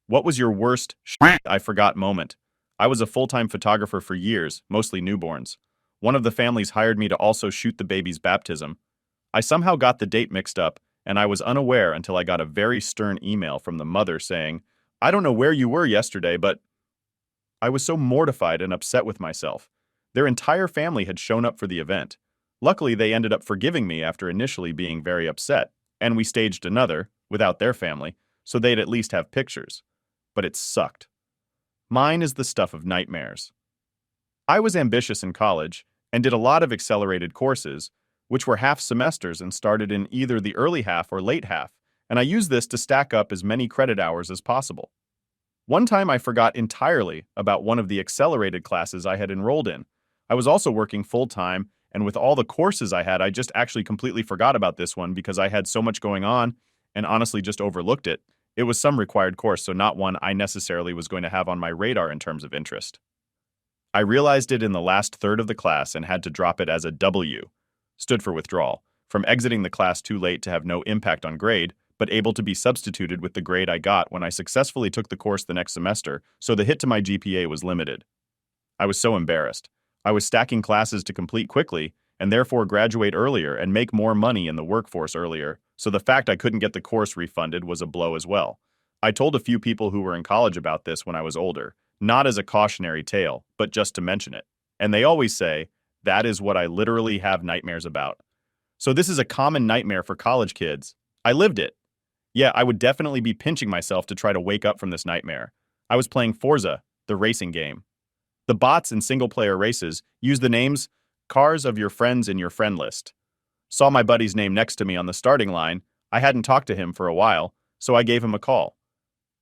What was your worst shit I forgot moment? I was a full-time photographer for years, mostly newborns. One of the families hired me to also shoot the baby's baptism. I somehow got the date mixed up, and I was unaware until I got a very stern email from the mother saying, "I don't know where you were yesterday, but..." I was so mortified and upset with myself. Their entire family had shown up for the event. Luckily, they ended up forgiving me after initially being very upset, and we staged another, without their family, so they'd at least have pictures. But it sucked. Mine is the stuff of nightmares. I was ambitious in college and did a lot of accelerated courses, which were half semesters and started in either the early half or late half, and I used this to stack up as many credit hours as possible. One time I forgot entirely about one of the accelerated classes I had enrolled in. I was also working full-time, and with all the courses I had, I just actually completely forgot about this one because I had so much going on and honestly just overlooked it. It was some required course, so not one I necessarily was going to have on my radar in terms of interest. I realized it in the last third of the class and had to drop it as a W, stood for withdrawal, from exiting the class too late to have no impact on grade, but able to be substituted with the grade I got when I successfully took the course the next semester, so the hit to my GPA was limited. I was so embarrassed. I was stacking classes to complete quickly, and therefore graduate earlier and make more money in the workforce earlier, so the fact I couldn't get the course refunded was a blow as well. I told a few people who were in college about this when I was older, not as a cautionary tale, but just to mention it. And they always say, that is what I literally have nightmares about. So this is a common nightmare for college kids. I lived it. Yeah, I would definitely be pinching myself to try to wake up from this nightmare. I was playing Forza, the racing game. The bots in single-player races use the names cars of your friends in your friend list. Saw my buddy's name next to me on the starting line. I hadn't talked to him for a while, so I gave him a call.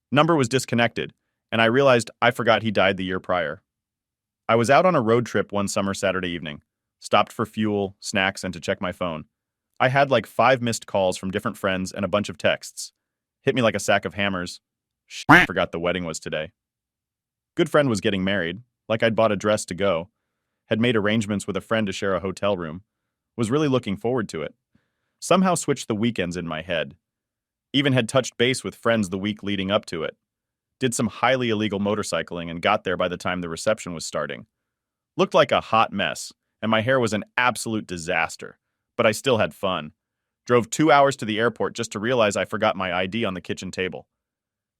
Number was disconnected, and I realized I forgot he died the year prior. I was out on a road trip one summer Saturday evening, stopped for fuel, snacks, and to check my phone. I had like 5 missed calls from different friends and a bunch of texts. Hit me like a sack of hammers. I forgot the wedding was today. Good friend was getting married, like I'd bought a dress to go, had made arrangements with a friend to share a hotel room, was really looking forward to it. Somehow switched the weekends in my head. Even had touched base with friends the week leading up to it. Did some highly illegal motorcycling and got there by the time the reception was starting. Looked like a hot mess, and my hair was an absolute disaster, but I still had fun. Drove 2 hours to the airport just to realize I forgot my ID on the kitchen table.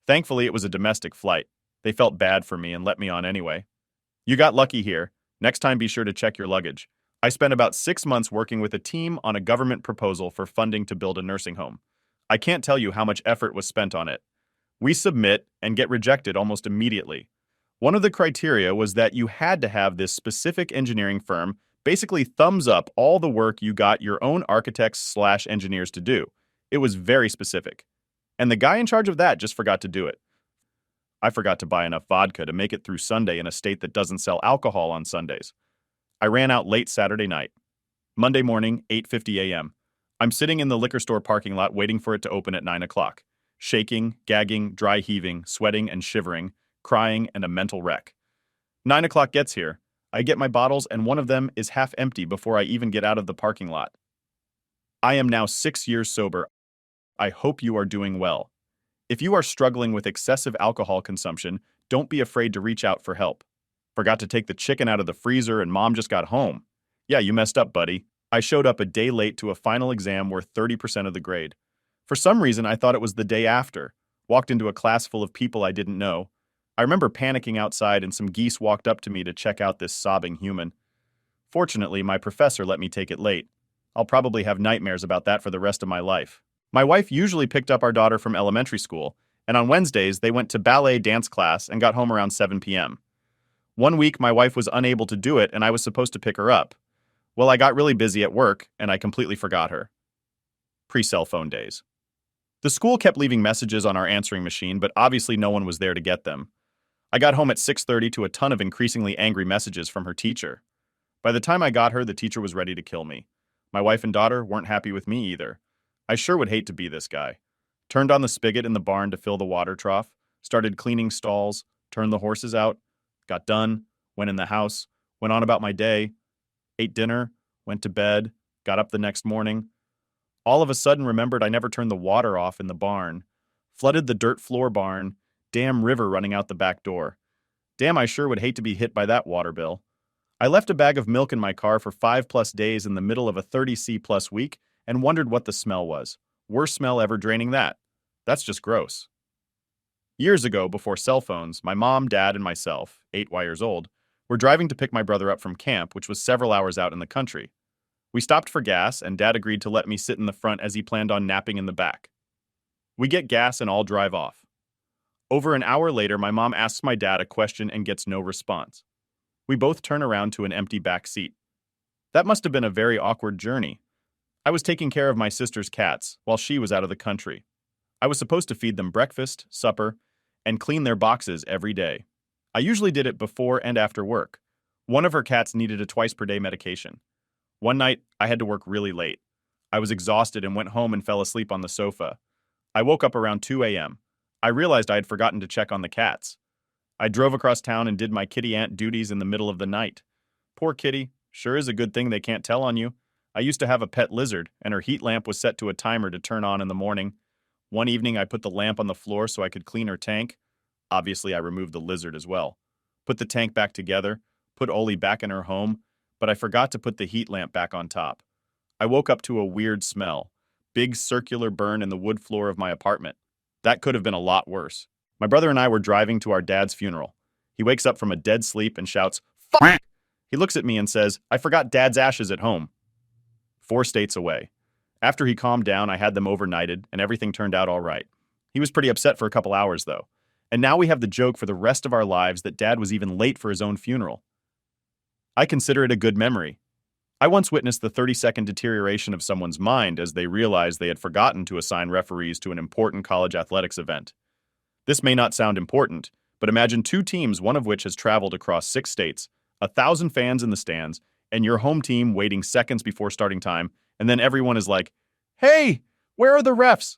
Thankfully, it was a domestic flight. They felt bad for me and let me on anyway. You got lucky here. Next time be sure to check your luggage. I spent about 6 months working with a team on a government proposal for funding to build a nursing home. I can't tell you how much effort was spent on it. We submit and get rejected almost immediately. One of the criteria was that you had to have this specific engineering firm basically thumbs up all the work you got your own architects/engineers to do. It was very specific. And the guy in charge of that just forgot to do it. I forgot to buy enough vodka to make it through Sunday in a state that doesn't sell alcohol on Sundays. I ran out late Saturday night. Monday morning, 8:50 a.m. I'm sitting in the liquor store parking lot waiting for it to open at 9 o'clock. Shaking, gagging, dry heaving, sweating and shivering, crying and a mental wreck. 9 o'clock gets here. I get my bottles and one of them is half empty before I even get out of the parking lot. I am now 6 years sober. I hope you are doing well. If you are struggling with excessive alcohol consumption, don't be afraid to reach out for help. Forgot to take the chicken out of the freezer and mom just got home. Yeah, you messed up, buddy. I showed up a day late to a final exam worth 30% of the grade. For some reason, I thought it was the day after. Walked into a class full of people I didn't know. I remember panicking outside and some geese walked up to me to check out this sobbing human. Fortunately, my professor let me take it late. I'll probably have nightmares about that for the rest of my life. My wife usually picked up our daughter from elementary school, and on Wednesdays they went to ballet dance class and got home around 7 p.m. One week my wife was unable to do it and I was supposed to pick her up. Well, I got really busy at work and I completely forgot her. Pre-cell phone days. The school kept leaving messages on our answering machine, but obviously no one was there to get them. I got home at 6:30 to a ton of increasingly angry messages from her teacher. By the time I got her, the teacher was ready to kill me. My wife and daughter weren't happy with me either. I sure would hate to be this guy. Turned on the spigot in the barn to fill the water trough, started cleaning stalls, turned the horses out, got done, went in the house, went on about my day, ate dinner, went to bed, got up the next morning. All of a sudden remembered I never turned the water off in the barn, flooded the dirt floor barn, Damn river running out the back door. Damn, I sure would hate to be hit by that water bill. I left a bag of milk in my car for 5+ days in the middle of a 30°C+ week and wondered what the smell was. Worst smell ever draining that. That's just gross. Years ago, before cell phones, my mom, dad, and myself, 8 years old, were driving to pick my brother up from camp, which was several hours out in the country. We stopped for gas, and Dad agreed to let me sit in the front as he planned on napping in the back. We get gas and all drive off. Over an hour later, my mom asks my dad a question and gets no response. We both turn around to an empty back seat. That must have been a very awkward journey. I was taking care of my sister's cats while she was out of the country. I was supposed to feed them breakfast, supper, and clean their boxes every day. I usually did it before and after work. One of her cats needed a twice-per-day medication. One night, I had to work really late. I was exhausted and went home and fell asleep on the sofa. I woke up around 2 a.m. I realized I had forgotten to check on the cats. I drove across town and did my kitty aunt duties in the middle of the night. Poor kitty, sure is a good thing they can't tell on you. I used to have a pet lizard, and her heat lamp was set to a timer to turn on in the morning. One evening, I put the lamp on the floor so I could clean her tank. Obviously, I removed the lizard as well. Put the tank back together, put Oli back in her home, but I forgot to put the heat lamp back on top. I woke up to a weird smell. Big circular burn in the wood floor of my apartment. That could have been a lot worse. My brother and I were driving to our dad's funeral. He wakes up from a dead sleep and shouts, "Fuck!" He looks at me and says, "I forgot Dad's ashes at home." 4 states away. After he calmed down, I had them overnighted, and everything turned out all right. He was pretty upset for a couple hours, though. And now we have the joke for the rest of our lives that Dad was even late for his own funeral. I consider it a good memory. I once witnessed the 30-second deterioration of someone's mind as they realized they had forgotten to assign referees to an important college athletics event. This may not sound important, but imagine 2 teams, one of which has traveled across 6 states, 1,000 fans in the stands, and your home team waiting seconds before starting time, and then everyone is like, "Hey, where are the refs?"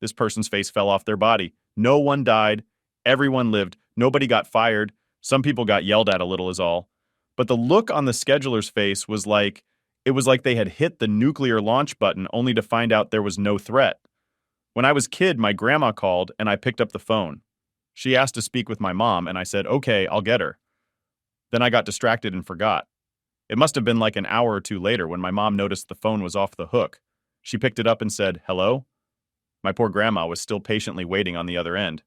This person's face fell off their body. No one died. Everyone lived. Nobody got fired. Some people got yelled at a little is all. But the look on the scheduler's face was like, it was like they had hit the nuclear launch button only to find out there was no threat. When I was a kid, my grandma called and I picked up the phone. She asked to speak with my mom and I said, "Okay, I'll get her." Then I got distracted and forgot. It must have been like an hour or 2 later when my mom noticed the phone was off the hook. She picked it up and said, "Hello?" My poor grandma was still patiently waiting on the other end.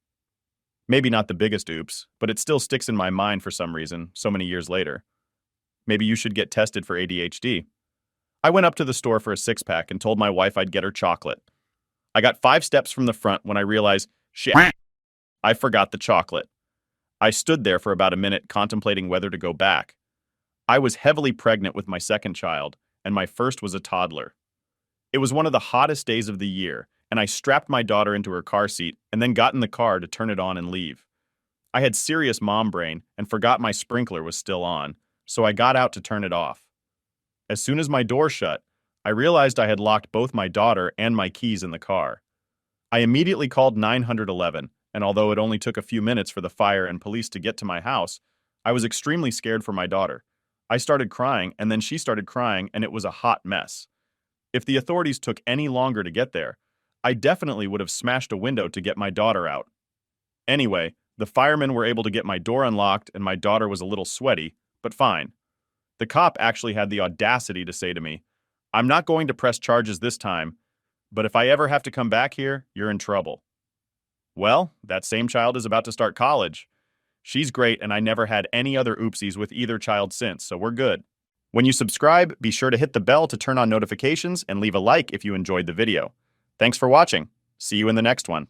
Maybe not the biggest oops, but it still sticks in my mind for some reason, so many years later. Maybe you should get tested for ADHD. I went up to the store for a 6-pack and told my wife I'd get her chocolate. I got 5 steps from the front when I realized, shit, I forgot the chocolate. I stood there for about a minute contemplating whether to go back. I was heavily pregnant with my second child, and my first was a toddler. It was one of the hottest days of the year, and I strapped my daughter into her car seat and then got in the car to turn it on and leave. I had serious mom brain and forgot my sprinkler was still on, so I got out to turn it off. As soon as my door shut, I realized I had locked both my daughter and my keys in the car. I immediately called 911, and although it only took a few minutes for the fire and police to get to my house, I was extremely scared for my daughter. I started crying, and then she started crying, and it was a hot mess. If the authorities took any longer to get there, I definitely would have smashed a window to get my daughter out. Anyway, the firemen were able to get my door unlocked, and my daughter was a little sweaty, but fine. The cop actually had the audacity to say to me, "I'm not going to press charges this time, but if I ever have to come back here, you're in trouble." Well, that same child is about to start college. She's great, and I never had any other oopsies with either child since, so we're good. When you subscribe, be sure to hit the bell to turn on notifications and leave a like if you enjoyed the video. Thanks for watching. See you in the next one.